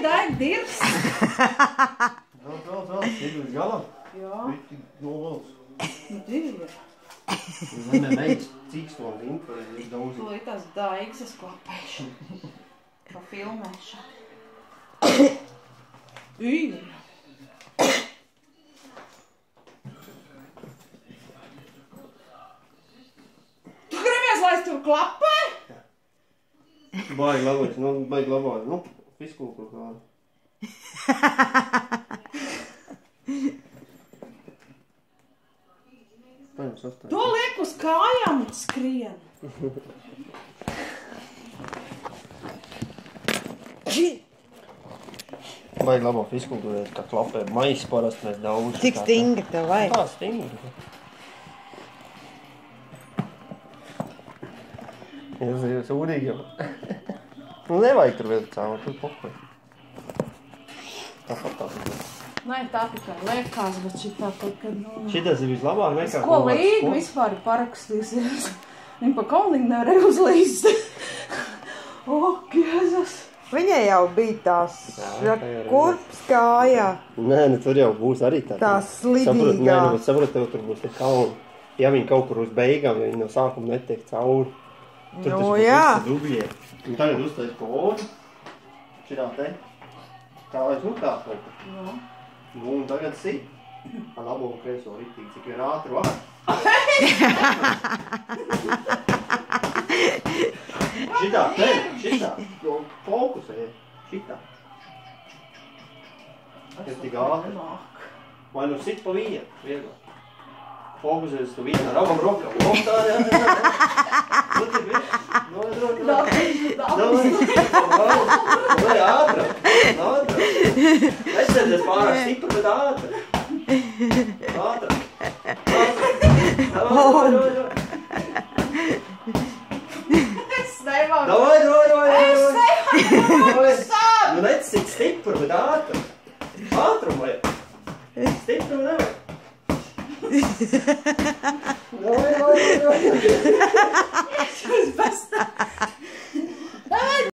deg dirs. Vēl, ir uz galā. Jā. Viti novalds. Nu, divi. Nemē meitas cīkstoli zināt, vai ir daudz. Tūlīt tās daigas es klapēšu. Pa filmēšu. Īri. Tu gribēs, lai es tur klapē? Baigi labāk, nu, fiskūku kādu. To liek uz kājām un skrien. Baigi labāk fiskūku, kā klapē. Mais parasti mēs daudz. Cik stingri tev vajag? Tā stingri. Jūs ūdīgi jau. Nu, nevajag tur vēl caur, tur pokoj. Tā. Nē, tā tikai liekas, bet šitā kaut kad, nu... Šitas ir vislabāk nekā... Ko līgu vispār ir parakstīsies? Viņa pa kaunīgi nevarēja uzlīst. O, Jēzus! Viņai jau bija tās kurps kājā. Nē, nu tur jau būs arī tā. Tā slidīgā. Nē, nu, saprot, tev tur būs te kauni. Ja viņi kaut kur uz beigām, ja viņi no sākuma netiek cauri. Tur tas būs visi dubļie. Un tagad uztais podu. Šitā te. Tā lai nu tā kaut kur. Jā. Nu, un tagad sit. Ar labo un kreiso ritīgi, cik vien ātri var. Šitā. Fokusē. Šitā. Es tik ātri. Vai nu sit pa vienu, vieglāk. Fokusēs tu vienu ar abam rokam. Jā. Nu, tik viens. Vai ātrāk. Nesēdies pārāk stipri, bet ātrāk. Es nevaru. Davai. Es nevaru. Nu, necīt stipri, bet ātrāk. Ātrumu vajag. Stipri nevajag. Davai. Es bez tā.